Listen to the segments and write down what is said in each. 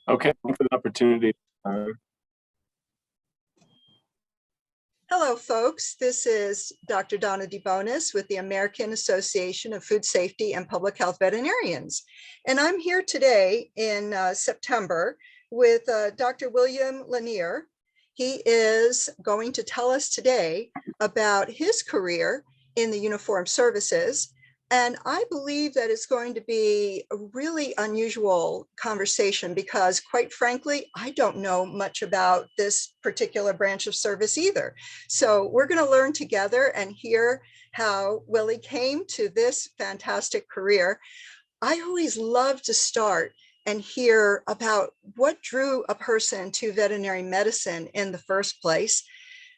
Okay, thanks for the opportunity. Hello, folks. This is Dr. Donna DeBonis with the American Association of Food Safety and Public Health Veterinarians. And I'm here today in September with Dr. William Lanier. He is going to tell us today about his career in the uniformed services. And I believe that it's going to be a really unusual conversation because, quite frankly, I don't know much about this particular branch of service either. So we're going to learn together and hear how Willie came to this fantastic career. I always love to start and hear about what drew a person to veterinary medicine in the first place.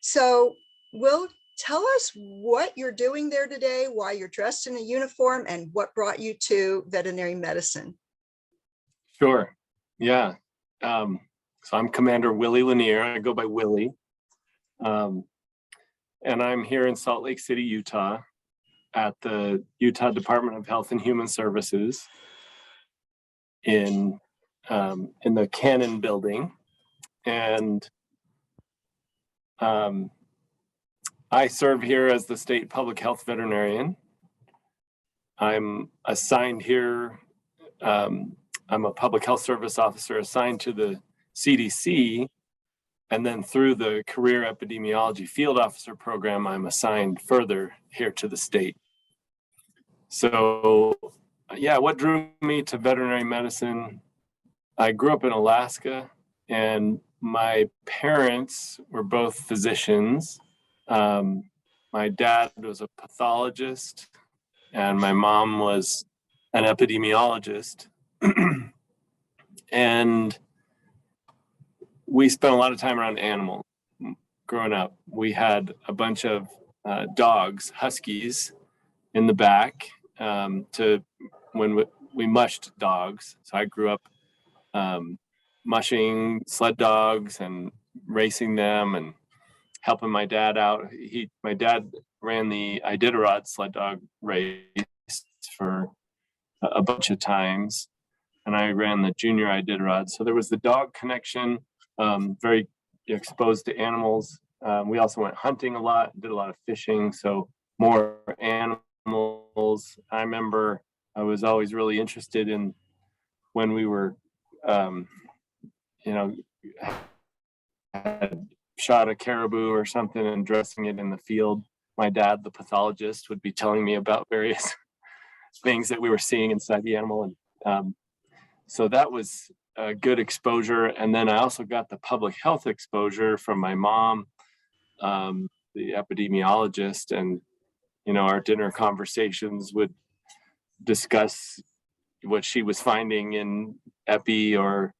So, Will, tell us what you're doing there today, why you're dressed in a uniform, and what brought you to veterinary medicine. Sure. Yeah. So I'm Commander Willy Lanier. I go by Willie. And I'm here in Salt Lake City, Utah, at the Utah Department of Health and Human Services in the Cannon building. And I serve here as the state public health veterinarian. I'm assigned here, I'm a public health service officer assigned to the CDC, and then through the career epidemiology field officer program, I'm assigned further here to the state. So yeah, what drew me to veterinary medicine? I grew up in Alaska, and my parents were both physicians. My dad was a pathologist and my mom was an epidemiologist. And we spent a lot of time around animals growing up. We had a bunch of dogs, huskies, in the back when we mushed dogs. So I grew up mushing sled dogs and racing them and helping my dad out. My dad ran the Iditarod sled dog race for a bunch of times, and I ran the junior Iditarod. So there was the dog connection, very exposed to animals. We also went hunting a lot, did a lot of fishing, so more animals. I remember I was always really interested in when we were, had shot a caribou or something and dressing it in the field. My dad, the pathologist, would be telling me about various things that we were seeing inside the animal. And so that was a good exposure. And then I also got the public health exposure from my mom, the epidemiologist, and, our dinner conversations would discuss what she was finding in epi or,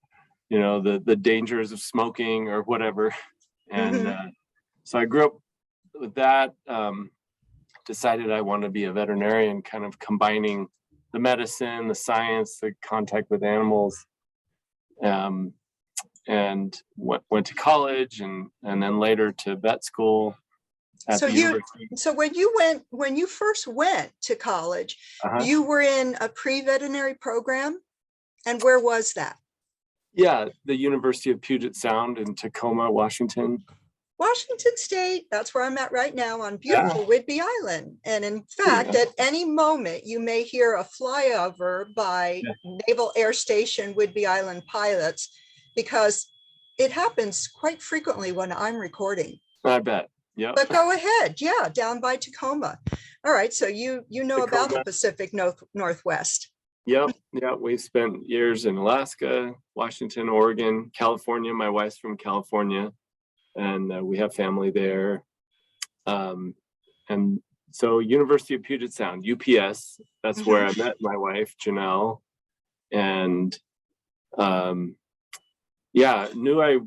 the dangers of smoking or whatever. And so I grew up with that, decided I wanted to be a veterinarian, kind of combining the medicine, the science, the contact with animals, and went to college and then later to vet school at the university. So when you first went to college, you were in a pre-veterinary program, and where was that? Yeah, the University of Puget Sound in Tacoma, Washington. Washington State, that's where I'm at right now on beautiful Whidbey Island. And in fact, at any moment, you may hear a flyover by Naval Air Station Whidbey Island pilots, because it happens quite frequently when I'm recording. I bet. Yeah. But go ahead. Yeah, down by Tacoma. All right. So you know Tacoma. About the Pacific Northwest. Yep. Yeah. We spent years in Alaska, Washington, Oregon, California. My wife's from California, and we have family there. And so University of Puget Sound, UPS, that's where I met my wife, Janelle. And knew I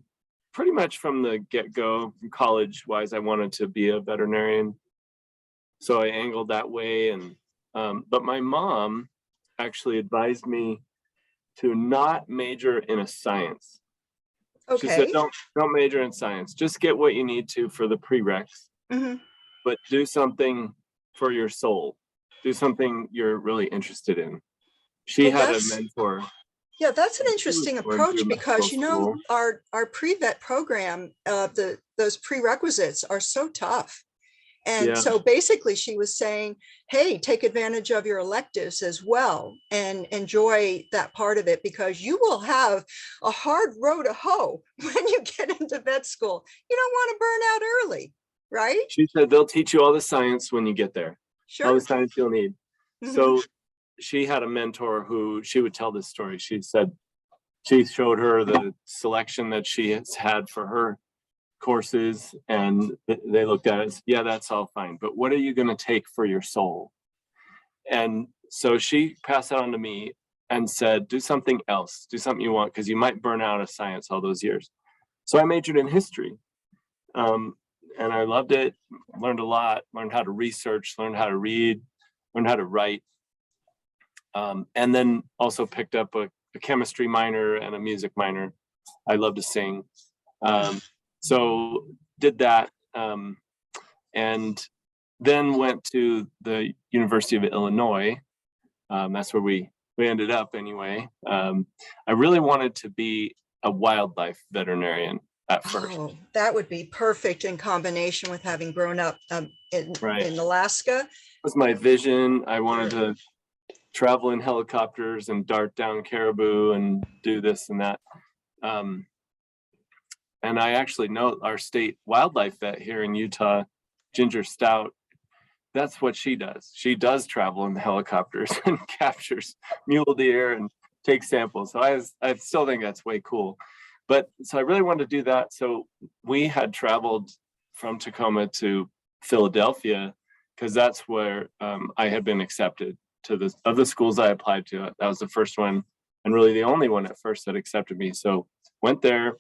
pretty much from the get-go, college-wise, I wanted to be a veterinarian. So I angled that way. And but my mom actually advised me to not major in a science. Okay. She said, don't major in science. Just get what you need to for the prereqs, but do something for your soul. Do something you're really interested in. She had a mentor Yeah, that's an And she was interesting going approach through medical because, school. our pre-vet program, those prerequisites are so tough. And Yeah, so basically she was saying, hey, take advantage of your electives as well and enjoy that part of it, because you will have a hard row to hoe when you get into vet school. You don't want to burn out early, right? she said they'll teach you all the science when you get there, all the Sure. science you'll need. Mhm. So she had a mentor who she would tell this story. She said she showed her the selection that she has had for her courses, and they looked at it and said, yeah, that's all fine, but what are you going to take for your soul? And so she passed that on to me and said, do something else, do something you want, because you might burn out of science all those years. So I majored in history, and I loved it, learned a lot, learned how to research, learned how to read, learned how to write, and then also picked up a chemistry minor and a music minor. I love to sing. So did that, and then went to the University of Illinois. That's where we ended up anyway. I really wanted to be a wildlife veterinarian at first. Oh, that would be perfect in combination with having grown up Right. in Alaska. That was my vision. I wanted to travel in helicopters and dart down caribou and do this and that. And I actually know our state wildlife vet here in Utah, Ginger Stout. That's what she does. She does travel in the helicopters and captures mule deer and takes samples. So I still think that's way cool. But so I really wanted to do that. So we had traveled from Tacoma to Philadelphia because that's where I had been accepted to the schools I applied to. That was the first one and really the only one at first that accepted me. So went there.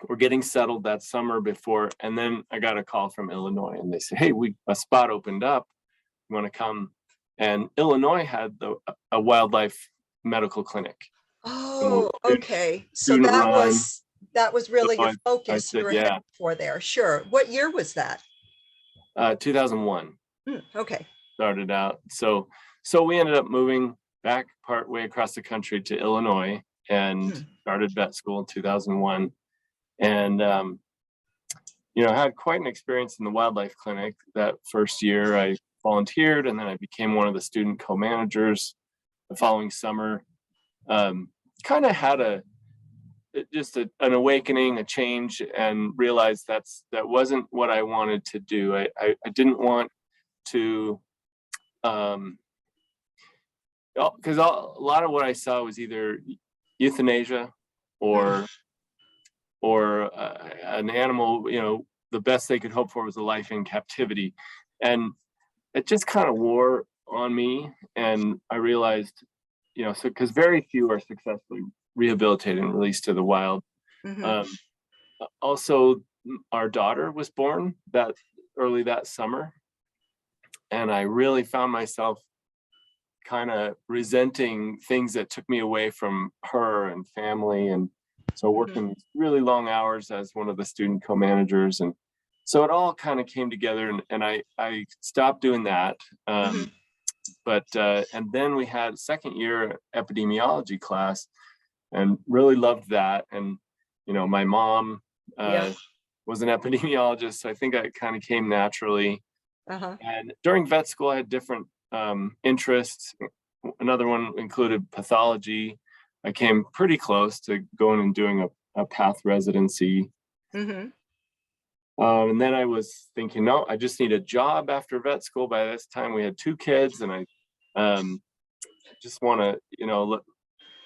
We're getting settled that summer before, and then I got a call from Illinois, and they said, "Hey, a spot opened up. You want to come?" And Illinois had a wildlife medical clinic. Oh, okay. So Student run. that was really So your I focus you said, were "Yeah." heading for there. Sure. What year was that? 2001 Okay. started out. So we ended up moving back part way across the country to Illinois and started vet school in 2001. And had quite an experience in the wildlife clinic. That first year I volunteered, and then I became one of the student co-managers the following summer. Kind of had an awakening, a change, and realized that wasn't what I wanted to do. I didn't want to, because a lot of what I saw was either euthanasia or an animal, the best they could hope for was a life in captivity. And it just kind of wore on me. And I realized, so because very few are successfully rehabilitated and released to the wild. Also, our daughter was born early that summer. And I really found myself kind of resenting things that took me away from her and family. And so working really long hours as one of the student co-managers. And so it all kind of came together, and I stopped doing that. But and then we had a second year epidemiology class and really loved that. And, my mom was an epidemiologist. So I think that kind of came naturally. And during vet school, I had different interests. Another one included pathology. I came pretty close to going and doing a path residency. And then I was thinking, no, I just need a job after vet school. By this time we had 2 kids, and I just want to,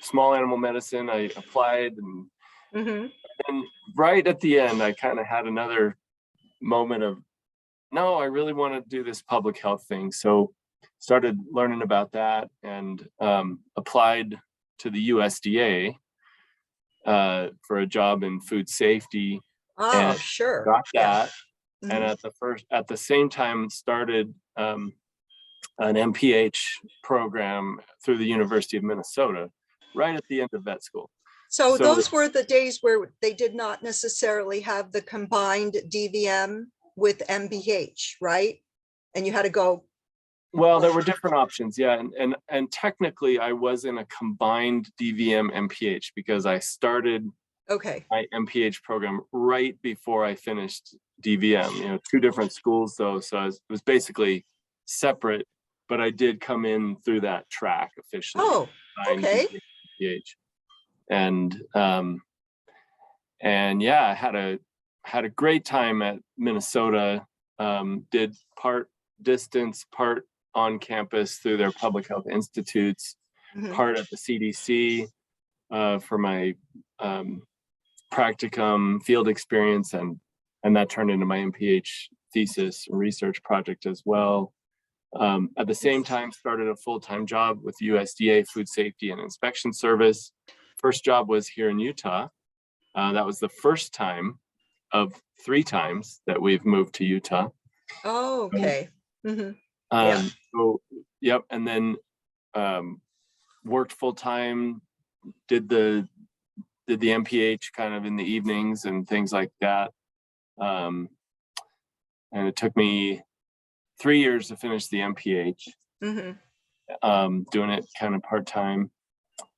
small animal medicine. I applied, and right at the end, I kind of had another moment of, no, I really want to do this public health thing. So started learning about that and applied to the USDA for a job in food safety. Oh, sure. Got that. And at the same time started an MPH program through the University of Minnesota right at the end of vet school. So those were the days where they did not necessarily have the combined DVM with MPH, right? And you had to go Well, there were different options, yeah, and technically I was in a combined DVM MPH because I started Okay. my MPH program right before I finished DVM. You know, two different schools though, so it was basically separate, but I did come in through that track officially. Oh, okay. MPH, and yeah, I had a great time at Minnesota. Did part distance, part on campus through their public health institutes, Mhm. part at the CDC for my practicum field experience, and that turned into my MPH thesis and research project as well. At the same time, started a full-time job with USDA Food Safety and Inspection Service. First job was here in Utah. That was the first time of 3 times that we've moved to Utah. Oh, okay. Yeah. So, yep, and then worked full-time, did the MPH kind of in the evenings and things like that. And it took me 3 years to finish the MPH, doing it kind of part-time.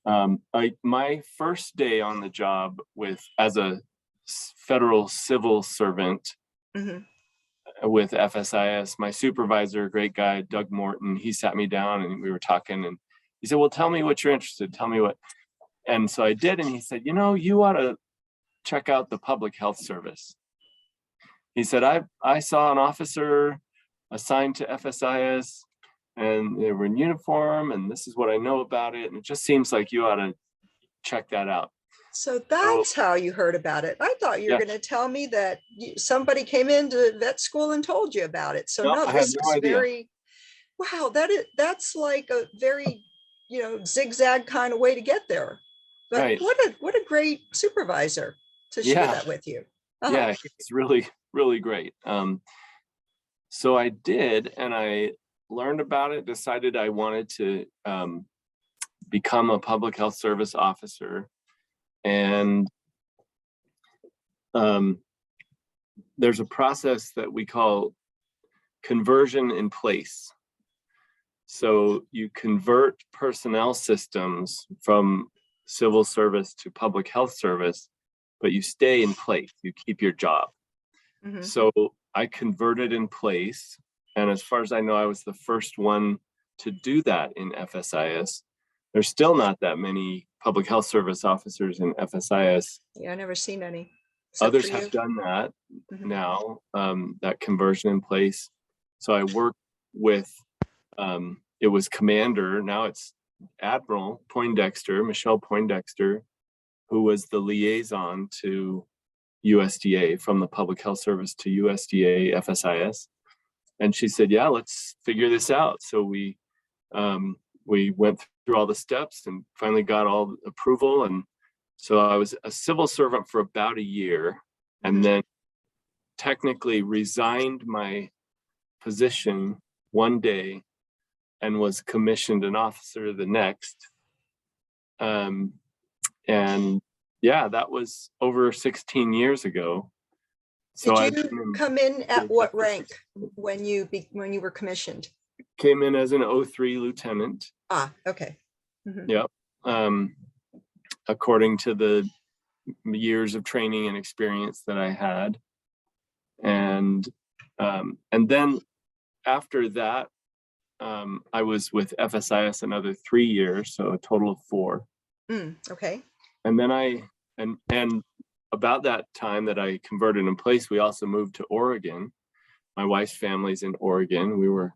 My first day on the job as a federal civil servant with FSIS, my supervisor, great guy, Doug Morton, he sat me down and we were talking, and he said, well, tell me what you're interested, tell me what. And so I did, and he said, you know, you ought to check out the public health service. He said, I saw an officer assigned to FSIS and they were in uniform, and this is what I know about it, and it just seems like you ought to check that out. So that's how you heard about it. I thought you were going to tell me that somebody came into vet school and told you about it. So no, this is very, wow, that's like a very, zigzag kind of way to get there. But right. What a great supervisor to share that with you. Yeah, it's really, really great. So I did, and I learned about it, decided I wanted to become a public health service officer. And there's a process that we call conversion in place. So you convert personnel systems from civil service to public health service, but you stay in place, you keep your job. So I converted in place. And as far as I know, I was the first one to do that in FSIS. There's still not that many public health service officers in FSIS. Yeah, I've never seen any. Others have done that now, that conversion in place. So I worked with, it was Commander, now it's Admiral Poindexter, Michelle Poindexter, who was the liaison to USDA, from the Public Health Service to USDA FSIS. And she said, yeah, let's figure this out. So we went through all the steps and finally got all approval. And so I was a civil servant for about a year, and then technically resigned my position one day and was commissioned an officer the next. And yeah, that was over 16 years ago. So did you come in at what rank when you were commissioned? Came in as an 03 lieutenant. Okay. Yep. According to the years of training and experience that I had. And then after that, I was with FSIS another 3 years, so a total of 4. Okay. And then and about that time that I converted in place, we also moved to Oregon. My wife's family's in Oregon. We were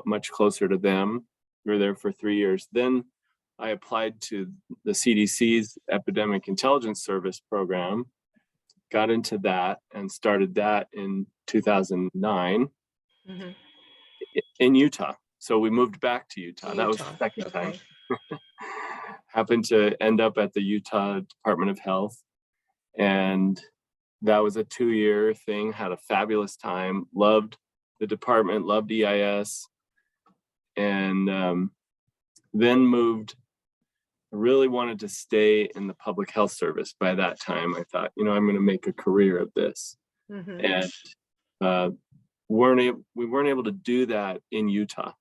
much closer to them. We were there for 3 years. Then I applied to the CDC's Epidemic Intelligence Service program, got into that, and started that in 2009 in Utah. So we moved back to Utah. That was the second time. Happened to end up at the Utah Department of Health. And that was a 2-year thing, had a fabulous time, loved the department, loved EIS, and then moved. I really wanted to stay in the public health service. By that time, I thought, I'm going to make a career of this. And we weren't able to do that in Utah.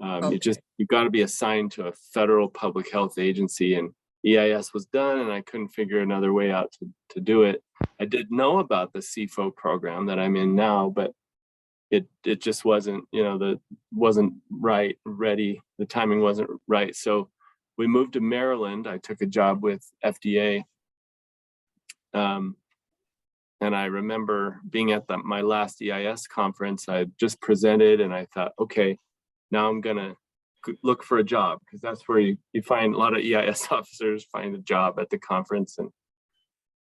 You've got to be assigned to a federal public health agency, and EIS was done, and I couldn't figure another way out to do it. I did know about the CFO program that I'm in now, but it just wasn't, wasn't ready. The timing wasn't right. So we moved to Maryland. I took a job with FDA. And I remember being at my last EIS conference. I just presented, and I thought, okay, now I'm gonna look for a job, because that's where you find a lot of EIS officers find a job at the conference.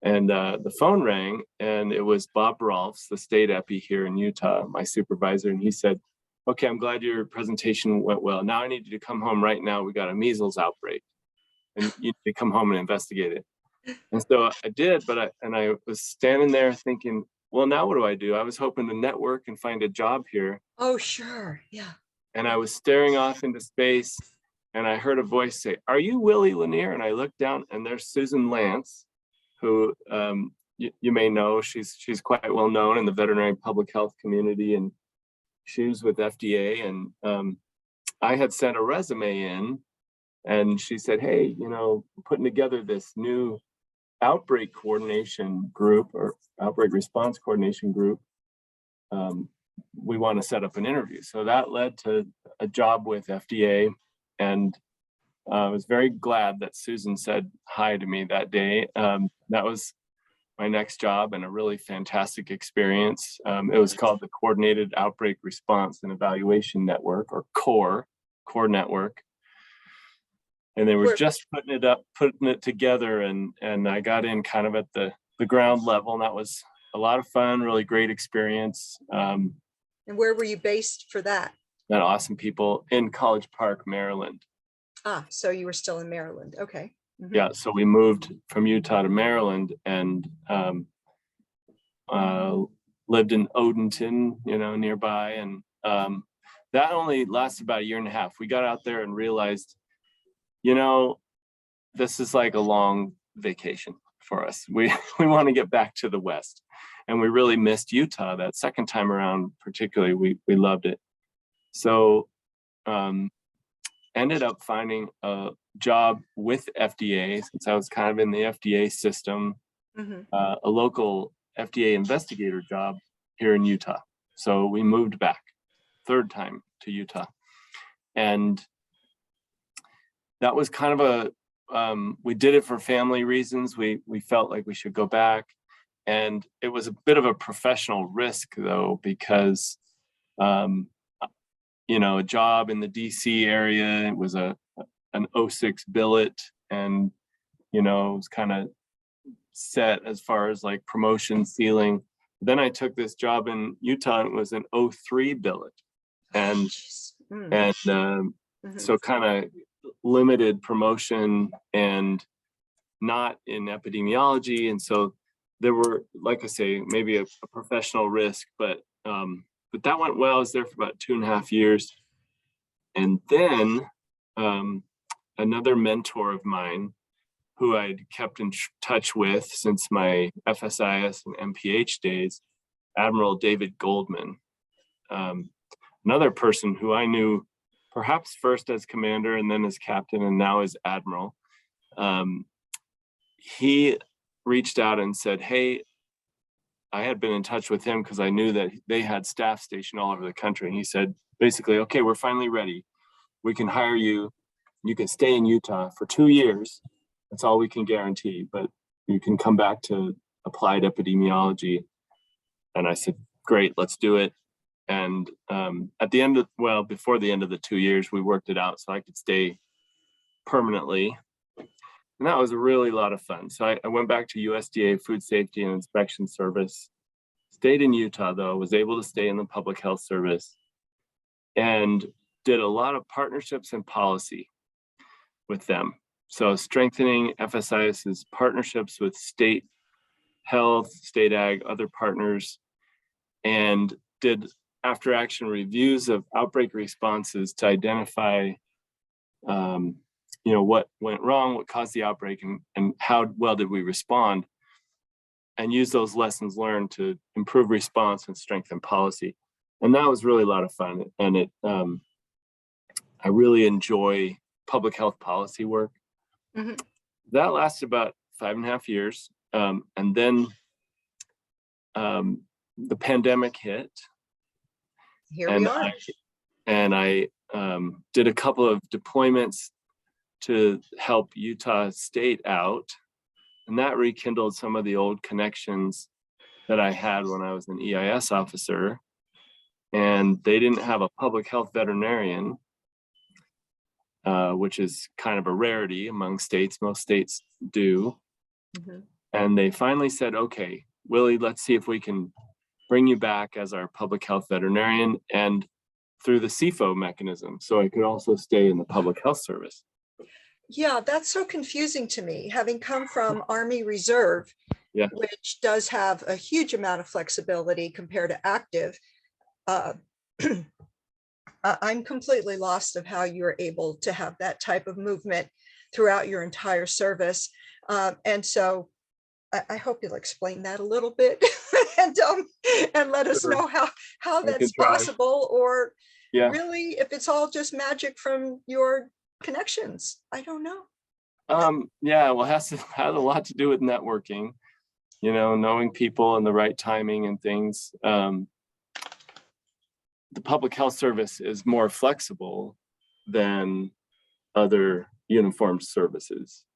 And the phone rang, and it was Bob Rolfs, the state epi here in Utah, my supervisor. And he said, okay, I'm glad your presentation went well. Now I need you to come home right now. We got a measles outbreak, and you need to come home and investigate it. And so I did, but I was standing there thinking, well, now what do? I was hoping to network and find a job here. Oh, sure. Yeah. And I was staring off into space, and I heard a voice say, are you Willy Lanier? And I looked down, and there's Susan Lance, who you may know. She's quite well known in the veterinary public health community, and she was with FDA. And I had sent a resume in, and she said, hey, putting together this new outbreak coordination group, or outbreak response coordination group. We want to set up an interview. So that led to a job with FDA. And I was very glad that Susan said hi to me that day. That was my next job, and a really fantastic experience. It was called the Coordinated Outbreak Response and Evaluation Network, or CORE Network. And they were just putting it together, and I got in kind of at the ground level, and that was a lot of fun, really great experience. And where were you based for that? Met awesome people in College Park, Maryland. Ah, so you were still in Maryland. Okay. Mm-hmm. Yeah, so we moved from Utah to Maryland, and lived in Odenton, nearby. And that only lasted about a year and a half. We got out there and realized, this is like a long vacation for us. We want to get back to the West, and we really missed Utah that second time around. Particularly, we loved it. So ended up finding a job with FDA, since I was kind of in the FDA system, mm-hmm. A local FDA investigator job here in Utah. So we moved back, third time to Utah. And that was kind of we did it for family reasons. We felt like we should go back. And it was a bit of a professional risk, though, because, a job in the DC area, it was an 06 billet, and, it was kind of set as far as like promotion ceiling. Then I took this job in Utah, and it was an 03 billet. And, mm-hmm. so kind of limited promotion and not in epidemiology. And so there were, like I say, maybe a professional risk, but that went well. I was there for about 2.5 years. And then another mentor of mine, who I'd kept in touch with since my FSIS and MPH days, Admiral David Goldman, another person who I knew perhaps first as commander and then as captain and now as admiral. He reached out and said, hey, I had been in touch with him because I knew that they had staff stationed all over the country. And he said, basically, okay, we're finally ready. We can hire you. You can stay in Utah for 2 years. That's all we can guarantee, but you can come back to applied epidemiology. And I said, great, let's do it. And before the end of the 2 years, we worked it out so I could stay permanently. And that was a really lot of fun. So I went back to USDA Food Safety and Inspection Service, stayed in Utah, though, was able to stay in the public health service, and did a lot of partnerships and policy with them. So strengthening FSIS's partnerships with state health, state ag, other partners, and did after action reviews of outbreak responses to identify what went wrong, what caused the outbreak, and how well did we respond, and use those lessons learned to improve response and strengthen policy. And that was really a lot of fun. And I really enjoy public health policy work. Mhm. That lasted about 5.5 years. And then the pandemic hit, Here we and are. I did a couple of deployments to help Utah State out, and that rekindled some of the old connections that I had when I was an EIS officer. And they didn't have a public health veterinarian, which is kind of a rarity among states. Most states do. Mhm. And they finally said, okay, Willie, let's see if we can bring you back as our public health veterinarian, and through the CFO mechanism, so I could also stay in the public health service. Yeah, that's so confusing to me, having come from Army Reserve, Yeah. which does have a huge amount of flexibility compared to active. Uh, I'm completely lost of how you're able to have that type of movement throughout your entire service. And so I hope you'll explain that a little bit and let us Sure. know how I that's can try. possible, or Yeah. really if it's all just magic from your connections. I don't know. Yeah, well, it has a lot to do with networking, knowing people and the right timing and things. The public health service is more flexible than other uniformed services.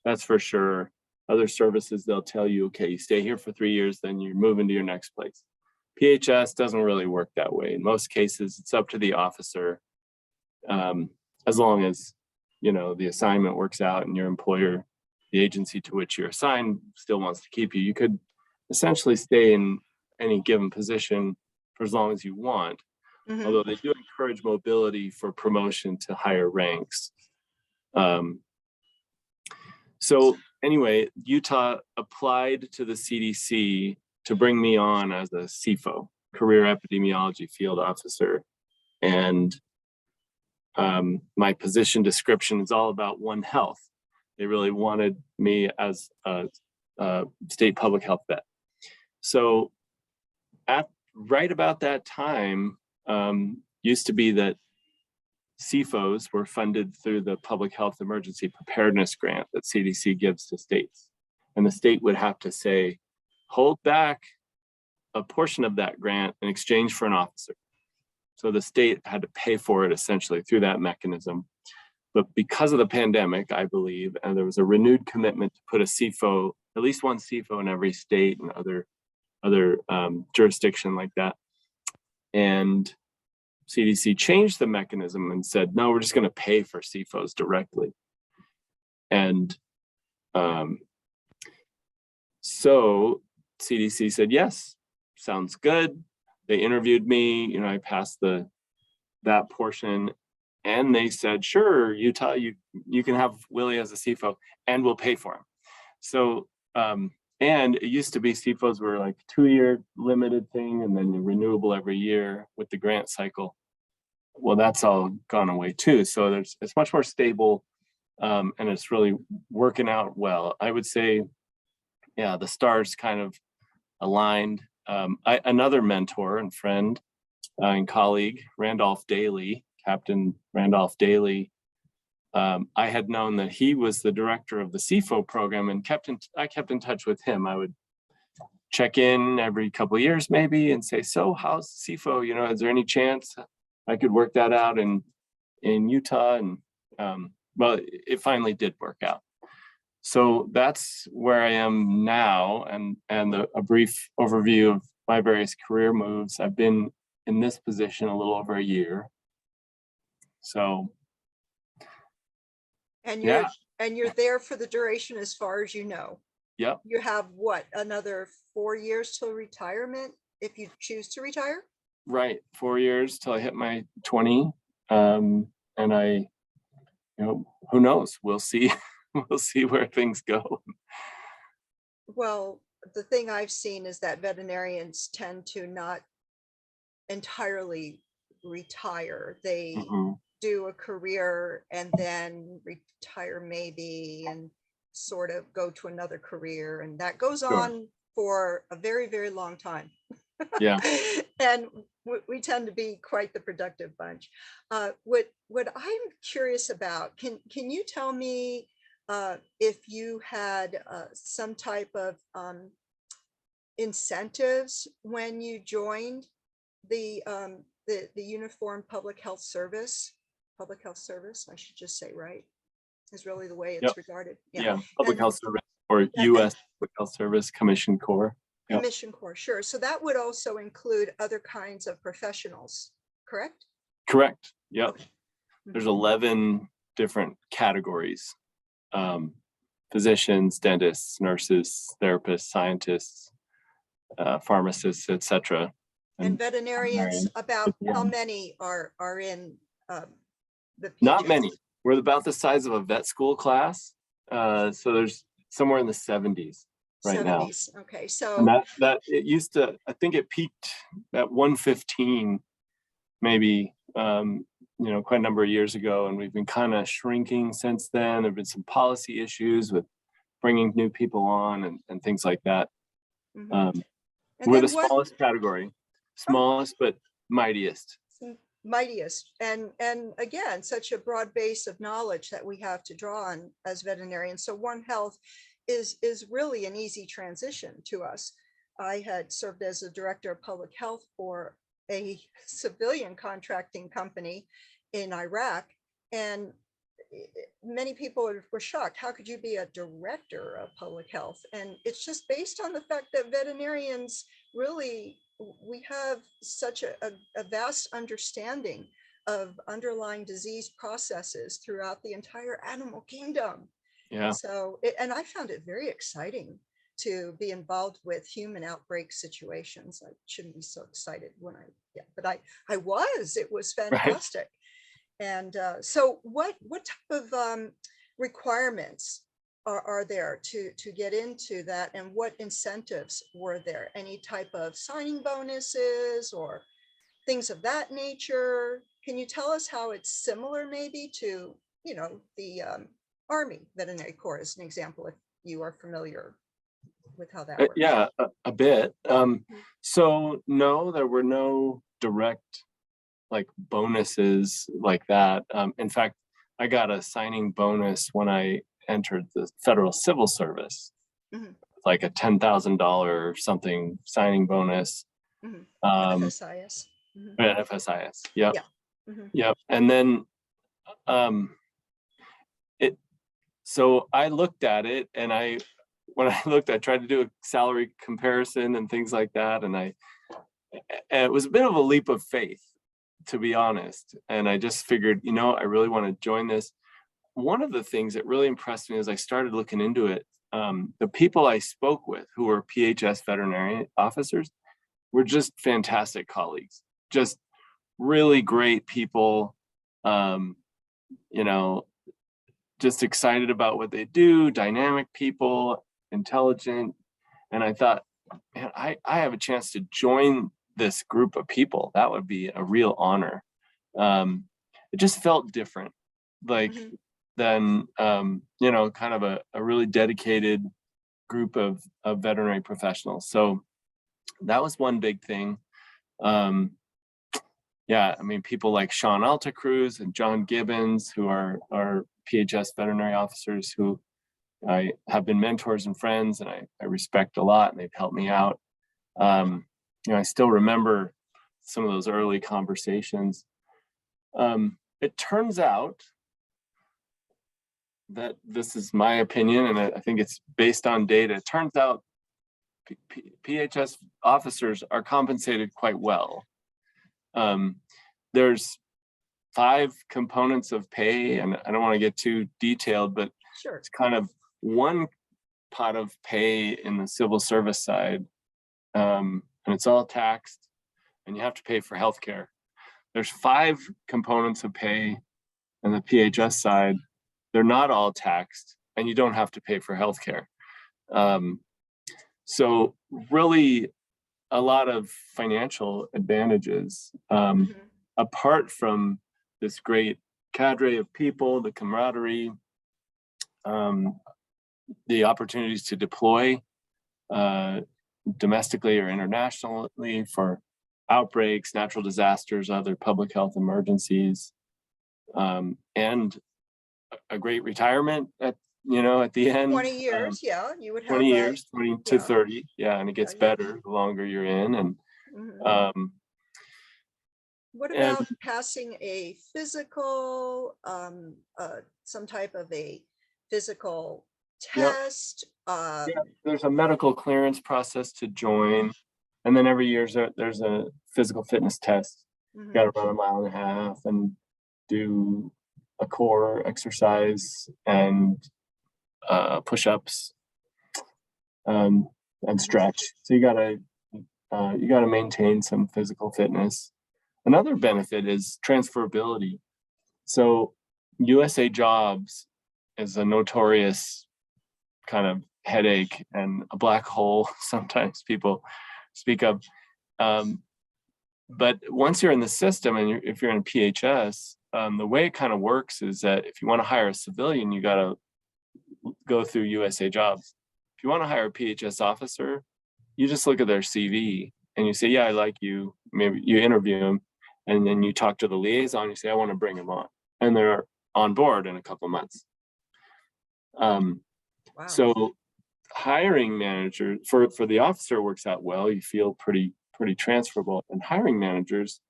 That's for sure. Other services, they'll tell you, okay, you stay here for 3 years, then you're moving to your next place. PHS doesn't really work that way. In most cases, it's up to the officer, as long as the assignment works out and your employer, the agency to which you're assigned, still wants to keep you. You could essentially stay in any given position for as long as you want, Mhm. although they do encourage mobility for promotion to higher ranks. So anyway, Utah applied to the CDC to bring me on as a CFO, career epidemiology field officer. And my position description is all about One Health. They really wanted me as a state public health vet. So right about that time, used to be that CFOs were funded through the Public Health Emergency Preparedness Grant that CDC gives to states. And the state would have to say, hold back a portion of that grant in exchange for an officer. So the state had to pay for it essentially through that mechanism. But because of the pandemic, I believe, and there was a renewed commitment to put a CFO, at least one CFO in every state and other jurisdiction like that. And CDC changed the mechanism and said, no, we're just going to pay for CFOs directly. And so CDC said, yes, sounds good. They interviewed me, I passed that portion, and they said, sure, Utah, you can have Willie as a CFO and we'll pay for him. So, and it used to be CFOs were like 2-year limited thing and then renewable every year with the grant cycle. Well, that's all gone away too. So it's much more stable, and it's really working out well. I would say, yeah, the stars kind of aligned. Another mentor and friend and colleague, Captain Randolph Daly, I had known that he was the director of the CFO program, and I kept in touch with him. I would check in every couple of years maybe and say, so how's CFO? Is there any chance I could work that out in Utah? And well, it finally did work out. So that's where I am now, and a brief overview of my various career moves. I've been in this position a little over a year. So, And yeah. you're there for the duration as far as you know. Yep. You have what, another 4 years till retirement if you choose to retire? Right, 4 years till I hit my 20. And I, who knows? We'll see. We'll see where things go. Well, the thing I've seen is that veterinarians tend to not entirely retire. They Mhm. do a career and then retire maybe and sort of go to another career, and that goes Sure. on for a very, very long time. Yeah. And we tend to be quite the productive bunch. What I'm curious about, can you tell me if you had some type of incentives when you joined the Uniform Public Health Service? Public Health Service, I should just say, right, is really the way it's Yep. regarded. Yeah, Public And, Health Service or U.S. Public Health Service Commission Corps. Yep. Commission Corps, sure. So that would also include other kinds of professionals, correct? Correct. Yep. Okay. There's 11 different categories: physicians, dentists, nurses, therapists, scientists, pharmacists, etc. And veterinarians, about how Yeah. many are in the Not PHS? many. We're about the size of a vet school class. So there's somewhere in the 70s right 70s. now. Okay, so And that it used to, I think it peaked at 115, maybe, quite a number of years ago. And we've been kind of shrinking since then. There've been some policy issues with bringing new people on and things like that. and We're then the smallest category, smallest, but mightiest. mightiest, and again, such a broad base of knowledge that we have to draw on as veterinarians. So One Health is really an easy transition to us. I had served as a director of public health for a civilian contracting company in Iraq, and many people were shocked. How could you be a director of public health? And it's just based on the fact that veterinarians really, we have such a vast understanding of underlying disease processes throughout the entire animal kingdom. Yeah. So, and I found it very exciting to be involved with human outbreak situations. I shouldn't be so excited but I was. It was fantastic. Right. And so what type of requirements are there to get into that, and what incentives were there? Any type of signing bonuses or things of that nature? Can you tell us how it's similar maybe to, the Army Veterinary Corps as an example, if you are familiar with how that works? Yeah, a bit. So no, there were no direct bonuses like that. In fact, I got a signing bonus when I entered the federal civil service, like a $10,000 something signing bonus. FSIS. FSIS. Yep. Yeah. Yep. And then so I looked at it, and when I looked, I tried to do a salary comparison and things like that. And it was a bit of a leap of faith, to be honest. And I just figured, I really want to join this. One of the things that really impressed me as I started looking into it, the people I spoke with who were PHS veterinarian officers were just fantastic colleagues, just really great people, just excited about what they do, dynamic people, intelligent. And I thought, man, I have a chance to join this group of people. That would be a real honor. It just felt different, than kind of a really dedicated group of veterinary professionals. So that was one big thing. People like Sean Altacruz and John Gibbons, who are PHS veterinary officers, who I have been mentors and friends, and I respect a lot, and they've helped me out. I still remember some of those early conversations. It turns out that, this is my opinion, and I think it's based on data. It turns out PHS officers are compensated quite well. There's 5 components of pay, and I don't want to get too detailed, but sure, it's kind of one pot of pay in the civil service side, and it's all taxed, and you have to pay for healthcare. There's 5 components of pay in the PHS side. They're not all taxed, and you don't have to pay for healthcare. So really a lot of financial advantages, apart from this great cadre of people, the camaraderie, the opportunities to deploy domestically or internationally for outbreaks, natural disasters, other public health emergencies, and a great retirement at the end. 20 years, yeah, you would 20 have years, 20 to yeah. 30, yeah, and it gets better the longer you're in. And Mhm. What and about passing a physical, some type of a physical yep, test? yeah, there's a medical clearance process to join, and then every year there's a physical fitness test. You got Mhm. to run a mile and a half and do a core exercise and push-ups, and stretch. So you gotta maintain some physical fitness. Another benefit is transferability. So USA Jobs is a notorious kind of headache and a black hole sometimes people speak of. But once you're in the system and if you're in PHS, the way it kind of works is that if you want to hire a civilian, you got to go through USA Jobs. If you want to hire a PHS officer, you just look at their CV and you say, yeah, I like you. Maybe you interview them, and then you talk to the liaison. You say, I want to bring them on, and they're on board in a couple of months. Wow. So hiring manager for the officer works out well. You feel pretty transferable, and hiring managers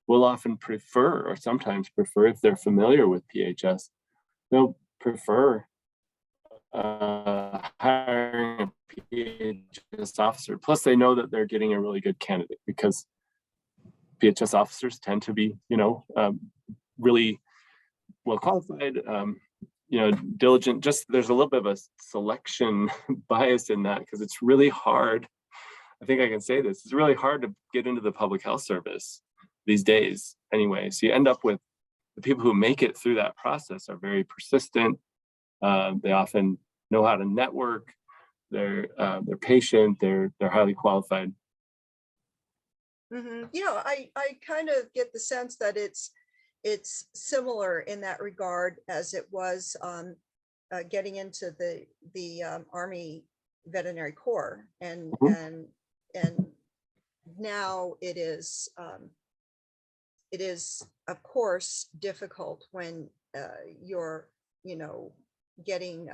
will often prefer, or sometimes prefer, if they're familiar with PHS, they'll prefer hiring a PHS officer. Plus, they know that they're getting a really good candidate, because PHS officers tend to be, really well qualified, diligent. Just there's a little bit of a selection bias in that, because it's really hard. I think I can say this. It's really hard to get into the public health service these days anyway. So you end up with the people who make it through that process are very persistent. They often know how to network. They're patient. They're highly qualified. Yeah, I kind of get the sense that it's similar in that regard as it was getting into the Army Veterinary Corps, and now it is of course difficult when you're getting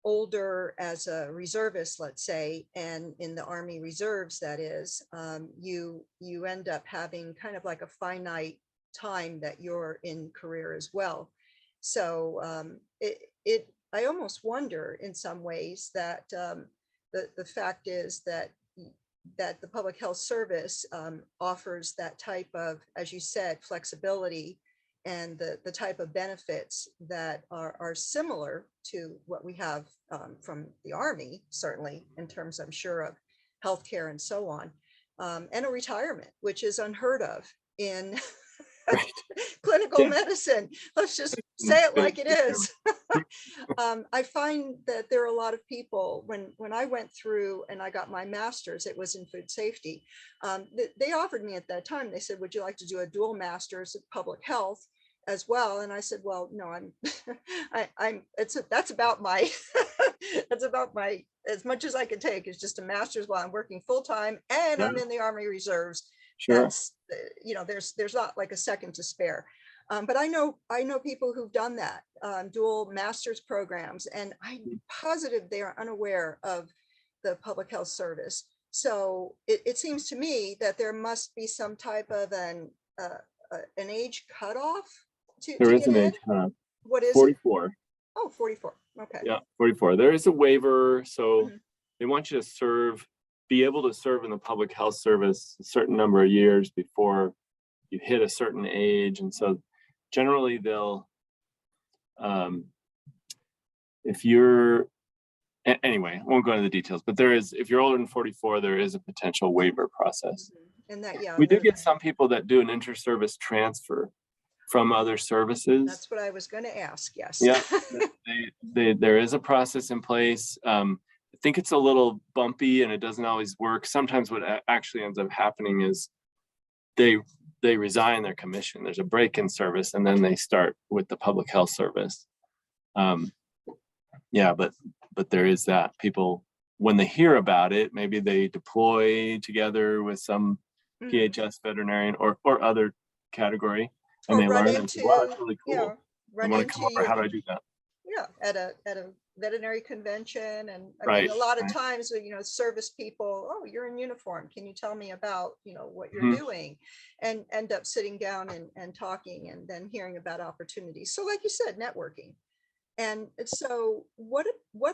older as a reservist, let's say, and in the Army Reserves, that is, you end up having kind of like a finite time that you're in career as well. So I almost wonder in some ways that the fact is that the public health service offers that type of, as you said, flexibility and the type of benefits that are similar to what we have from the Army, certainly in terms, I'm sure, of healthcare and so on, and a retirement, which is unheard of in Right. clinical Yeah. medicine. Let's just say it like it is. I find that there are a lot of people, when I went through and I got my master's, it was in food safety. They offered me at that time, they said, would you like to do a dual master's of public health as well? And I said, well, no, that's about my, that's about my, as much as I could take is just a master's while I'm working full-time and I'm in the Army Reserves. Sure. That's, there's not like a second to spare. But I know people who've done that, dual master's programs, and I'm positive they are unaware of the public health service. So it seems to me that there must be some type of an age cutoff There to is get an in. age cutoff. What is 44. it? Oh, 44. Okay. Yeah, 44. There is a waiver. So they want you to be able to serve in the public health service a certain number of years before you hit a certain age. And so generally they'll, if you're, anyway, I won't go into the details, but if you're older than 44, there is a potential waiver process. And that, yeah. We do get some people that do an inter-service transfer from other services. That's what I was going to ask. Yes. Yeah, there is a process in place. I think it's a little bumpy and it doesn't always work. Sometimes what actually ends up happening is they resign their commission. There's a break in service, and then they start with the public health service. Yeah, but there is that. People, when they hear about it, maybe they deploy together with some Mhm. PHS veterinarian or other category, and Or they run learn and say, wow, that's into, really you cool. know, I run want to come into over. your, How do I do that? yeah, at a veterinary convention. And I mean, Right. a lot of Right. times, you know, service people, oh, you're in uniform. Can you tell me about, you know, what you're Mhm. doing? And end up sitting down and talking and then hearing about opportunities. So like you said, networking. And so what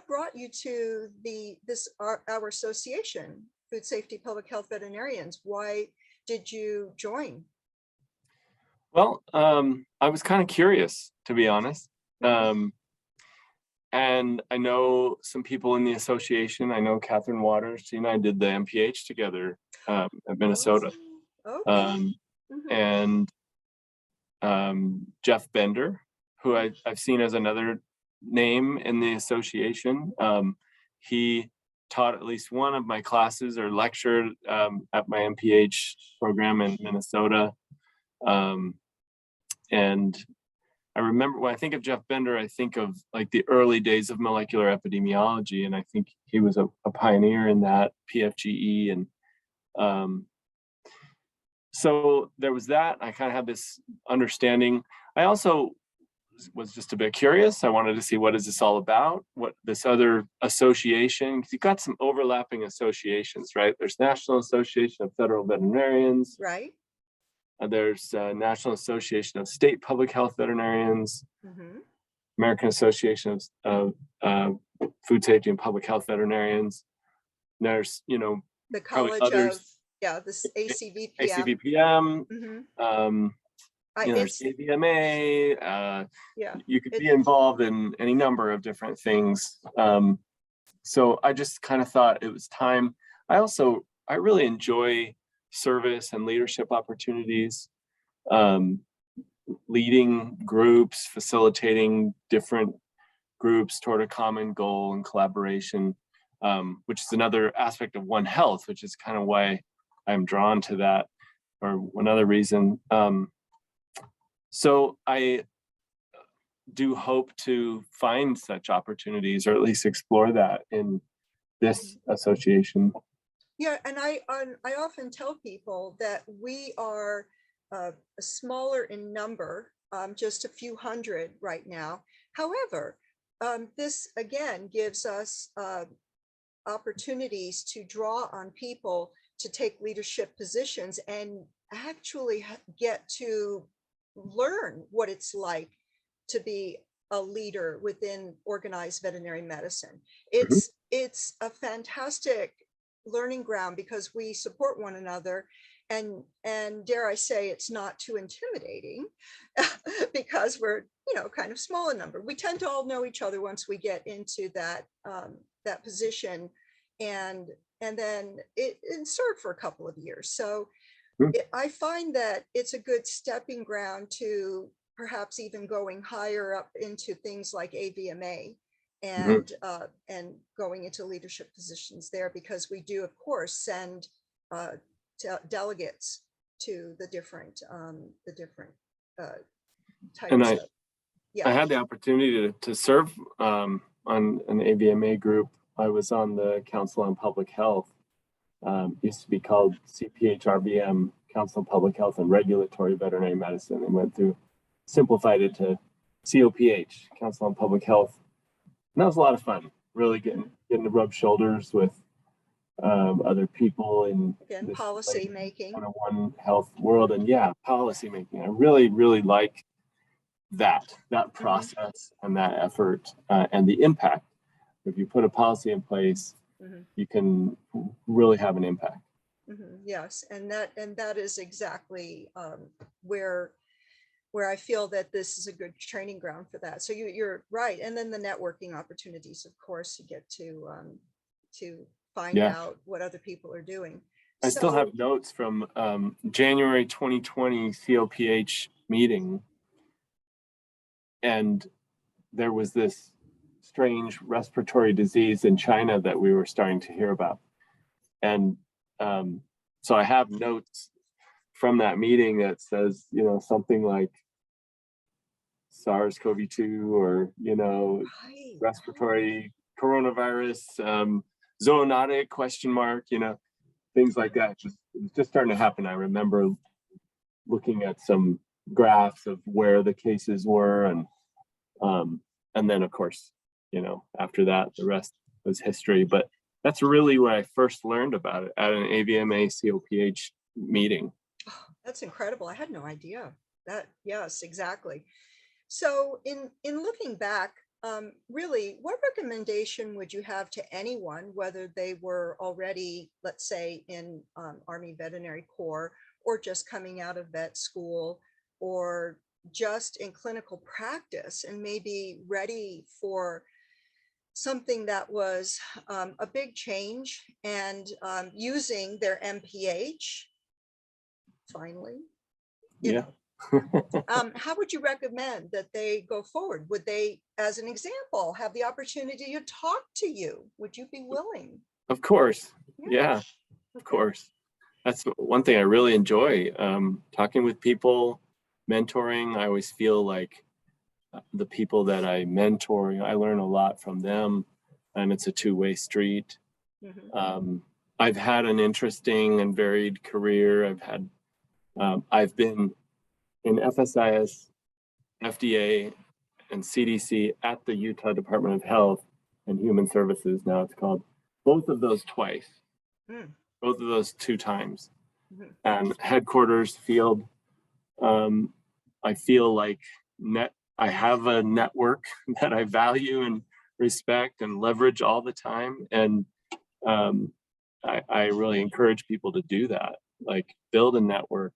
brought you to our association, Food Safety Public Health Veterinarians? Why did you join? Well, I was kind of curious, to be honest. Mhm. And I know some people in the association. I know Catherine Waters. She and I did the MPH together at Minnesota. Oh, okay. Um, Mhm. and Jeff Bender, who I've seen as another name in the association. He taught at least one of my classes or lectured at my MPH program in Minnesota. And I remember when I think of Jeff Bender, I think of like the early days of molecular epidemiology. And I think he was a pioneer in that, PFGE. And so there was that. I kind of had this understanding. I also was just a bit curious. I wanted to see, what is this all about? What this other association, because you've got some overlapping associations, right? There's National Association of Federal Veterinarians. Right. There's National Association of State Public Health Veterinarians, Mm-hmm. American Association of Food Safety and Public Health Veterinarians. There's, The probably College of, others, yeah, this ACVPM. ACVPM, Mm-hmm. there's It's, AVMA. yeah, You could be it's, involved in any number of different things. So I just kind of thought it was time. I really enjoy service and leadership opportunities, leading groups, facilitating different groups toward a common goal and collaboration, which is another aspect of One Health, which is kind of why I'm drawn to that, or another reason. So I do hope to find such opportunities, or at least explore that in this association. yeah. And I often tell people that we are smaller in number, just a few hundred right now. However, this again gives us opportunities to draw on people to take leadership positions and actually get to learn what it's like to be a leader within organized veterinary medicine. Mhm. It's a fantastic learning ground because we support one another, and dare I say, it's not too intimidating because we're, you know, kind of small in number. We tend to all know each other once we get into that position, and then it served for a couple of years. So Mhm. I find that it's a good stepping ground to perhaps even going higher up into things like AVMA Mhm. and going into leadership positions there, because we do, of course, send delegates to the different uh, And types of, I yeah. had the opportunity to serve on an AVMA group. I was on the Council on Public Health, used to be called CPHRVM, Council on Public Health and Regulatory Veterinary Medicine. They went through, simplified it to COPH, Council on Public Health. And that was a lot of fun, really getting to rub shoulders with other people in Again, this policy making. kind of One Health world. And yeah, policy making. I really, really like that process and that effort and the impact. If you put a policy in place, you can really have an impact. Yes, and that is exactly where I feel that this is a good training ground for that. So you're right. And then the networking opportunities, of course, you get to find Yeah. out what other people are doing. I still So, have notes from January 2020 COPH meeting. And there was this strange respiratory disease in China that we were starting to hear about. And so I have notes from that meeting that says, something like SARS-CoV-2 or, right. respiratory coronavirus, zoonotic ? Things like that. Just was just starting to happen. I remember looking at some graphs of where the cases were, and then of course, after that, the rest was history. But that's really where I first learned about it, at an AVMA COPH meeting. Oh, that's incredible. I had no idea that. Yes, exactly. So in looking back, really, what recommendation would you have to anyone, whether they were already, let's say, in Army Veterinary Corps, or just coming out of vet school, or just in clinical practice and maybe ready for something that was a big change, and using their MPH finally, Yeah. how would you recommend that they go forward? Would they, as an example, have the opportunity to talk to you? Would you be willing? Of course. Yeah, of course. That's one thing I really enjoy, talking with people, mentoring. I always feel like the people that I mentor, I learn a lot from them, and it's a two-way street. Mhm. I've had an interesting and varied career. I've been in FSIS, FDA, and CDC at the Utah Department of Health and Human Services, now it's called, both of those twice, both of those 2 times. And headquarters, field, I feel like I have a network that I value and respect and leverage all the time. And I really encourage people to do that, like build a network,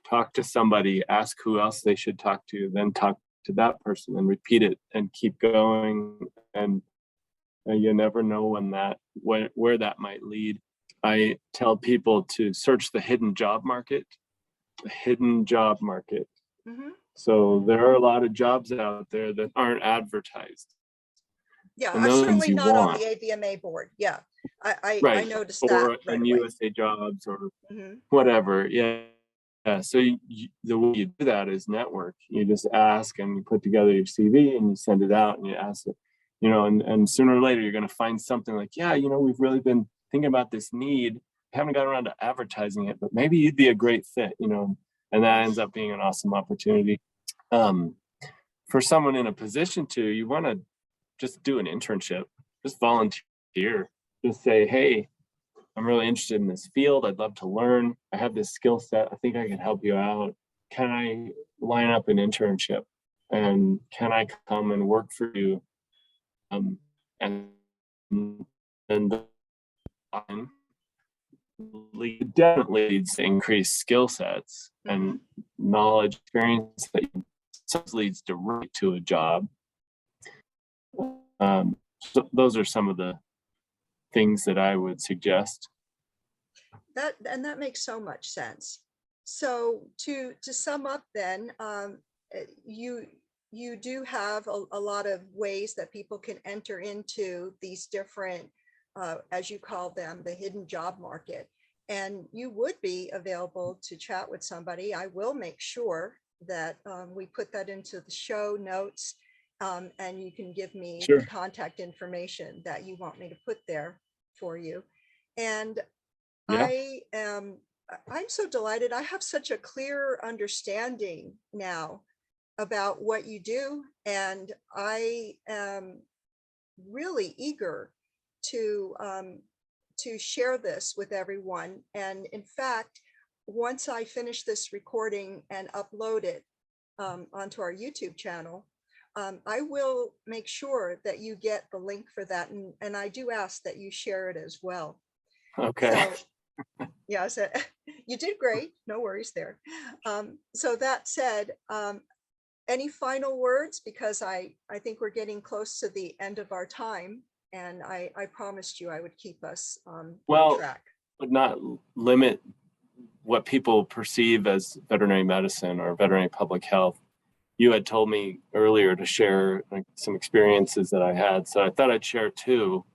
talk to somebody, ask who else they should talk to, then talk to that person and repeat it and keep going. And you never know where that might lead. I tell people to search the hidden job market. So there are a lot of jobs out there that aren't advertised. Yeah, and I'm those certainly you not on want. the AVMA board. Yeah, I Right. noticed Or that right in away. USA Jobs or Mhm. whatever. Yeah. So the way you do that is network. You just ask and you put together your CV and you send it out and you ask it, and sooner or later you're going to find something like, we've really been thinking about this need. Haven't got around to advertising it, but maybe you'd be a great fit, and that ends up being an awesome opportunity. For someone in a position you want to just do an internship, just volunteer, just say, hey, I'm really interested in this field. I'd love to learn. I have this skill set. I think I can help you out. Can I line up an internship? And can I come and work for you? And definitely leads to increased skill sets and knowledge, experience that leads directly to a job. So those are some of the things that I would suggest. That makes so much sense. So to sum up then, you do have a lot of ways that people can enter into these different, as you call them, the hidden job market. And you would be available to chat with somebody. I will make sure that we put that into the show notes, and you can give me Sure. the contact information that you want me to put there for you. And Yeah. I'm so delighted. I have such a clear understanding now about what you do, and I am really eager to share this with everyone. And in fact, once I finish this recording and upload it onto our YouTube channel, I will make sure that you get the link for that. And I do ask that you share it as well. Okay. So, yeah, so you did great. No worries there. So that said, any final words? Because I think we're getting close to the end of our time, and I promised you I would keep us on track. Would not limit what people perceive as veterinary medicine or veterinary public health. You had told me earlier to share some experiences that I had, so I thought I'd share 2.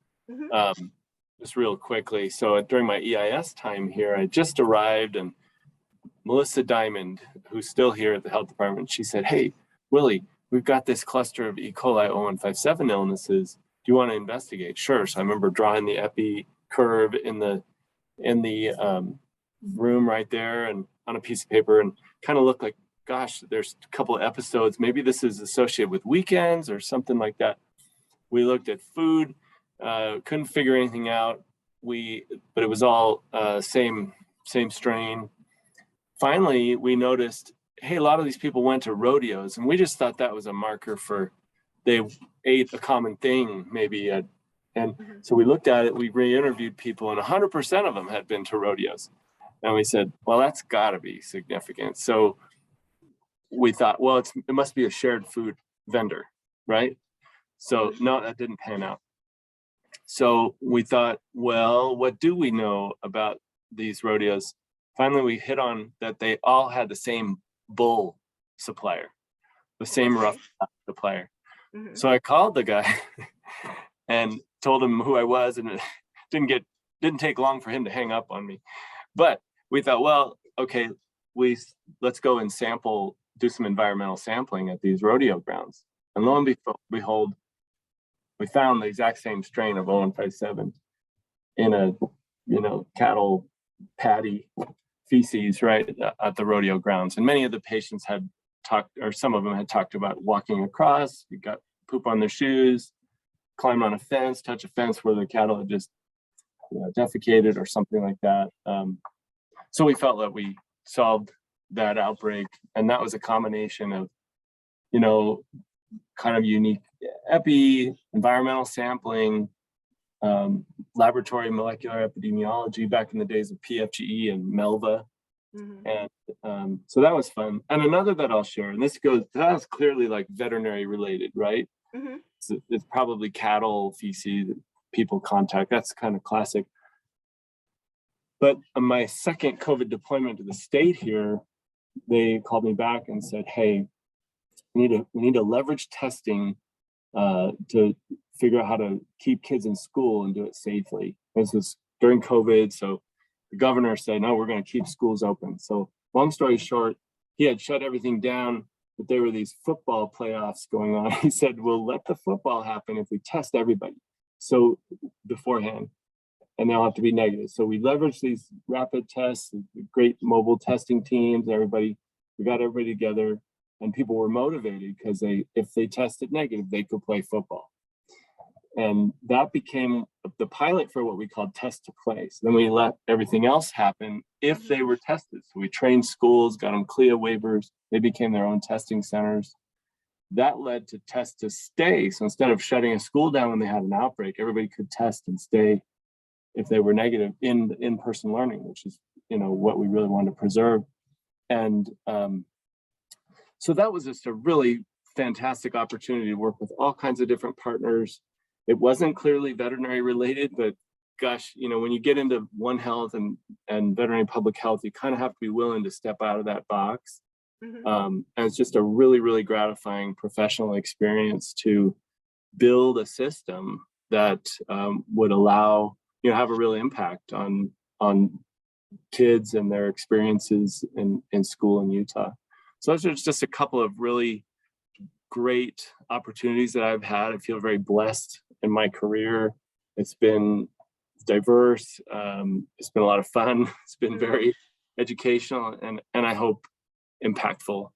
Just real quickly. So during my EIS time here, I just arrived, and Melissa Diamond, who's still here at the health department, she said, hey, Willie, we've got this cluster of E. coli 0157 illnesses. Do you want to investigate? Sure. So I remember drawing the epi curve in the room right there and on a piece of paper, and kind of looked like, gosh, there's a couple of episodes. Maybe this is associated with weekends or something like that. We looked at food, couldn't figure anything out. But it was all same strain. Finally, we noticed, hey, a lot of these people went to rodeos, and we just thought that was a marker for they ate a common thing, maybe. And so we looked at it, we re-interviewed people, and 100% of them had been to rodeos. And we said, well, that's got to be significant. So we thought, well, it must be a shared food vendor, right? So no, that didn't pan out. So we thought, well, what do we know about these rodeos? Finally, we hit on that they all had the same bull supplier, the same rough supplier. So I called the guy and told him who I was, and it didn't take long for him to hang up on me. But we thought, well, okay, let's go and do some environmental sampling at these rodeo grounds. And lo and behold, we found the exact same strain of 0157 in a, cattle patty feces right at the rodeo grounds. And many of the patients had talked, or some of them had talked about walking across, you got poop on their shoes, climb on a fence, touch a fence where the cattle had just defecated or something like that. So we felt that we solved that outbreak. And that was a combination of, kind of unique environmental sampling, laboratory molecular epidemiology back in the days of PFGE and MELVA. And so that was fun. And another that I'll share, and that's clearly like veterinary related, right? It's probably cattle feces that people contact. That's kind of classic. But on my second COVID deployment to the state here, they called me back and said, hey, we need to leverage testing to figure out how to keep kids in school and do it safely. This was during COVID, so the governor said, no, we're going to keep schools open. So long story short, he had shut everything down, but there were these football playoffs going on. He said, we'll let the football happen if we test everybody beforehand, and they'll have to be negative. So we leveraged these rapid tests, great mobile testing teams, we got everybody together, and people were motivated because if they tested negative, they could play football. And that became the pilot for what we called test to play. So then we let everything else happen if they were tested. So we trained schools, got them CLIA waivers. They became their own testing centers. That led to test to stay. So instead of shutting a school down when they had an outbreak, everybody could test and stay if they were negative in in-person learning, which is what we really wanted to preserve. And so that was just a really fantastic opportunity to work with all kinds of different partners. It wasn't clearly veterinary related, but gosh, when you get into One Health and veterinary public health, you kind of have to be willing to step out of that box. And it's just a really, really gratifying professional experience to build a system that would allow, have a real impact on kids and their experiences in school in Utah. So those are just a couple of really great opportunities that I've had. I feel very blessed in my career. It's been diverse. It's been a lot of fun. It's been very educational and I hope impactful.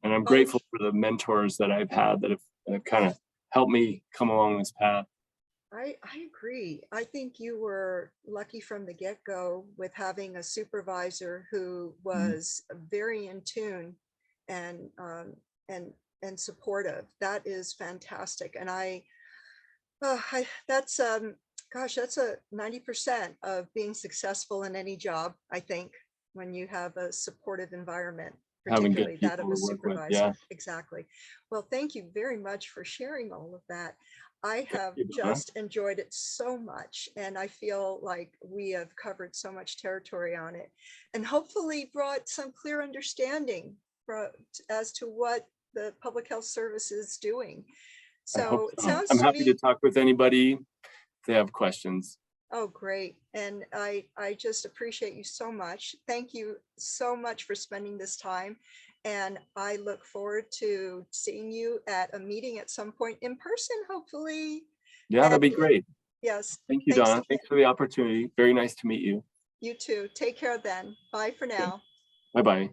And I'm grateful for the mentors that I've had that have kind of helped me come along this path. I agree. I think you were lucky from the get-go with having a supervisor who was very in tune and supportive. That is fantastic. And that's that's a 90% of being successful in any job, I think, when you have a supportive environment, particularly that of a supervisor. Yeah. Exactly. Well, thank you very much for sharing all of that. I have just enjoyed it so much, and I feel like we have covered so much territory on it, and hopefully brought some clear understanding as to what the Public Health Service is doing. So it sounds I'm happy to talk with anybody if they have questions. Oh, great. And I just appreciate you so much. Thank you so much for spending this time. And I look forward to seeing you at a meeting at some point in person, hopefully. Yeah, that'd be great. Yes. Thank you, Donna. Thanks for the opportunity. Very nice to meet you. You too. Take care then. Bye for now. Bye-bye.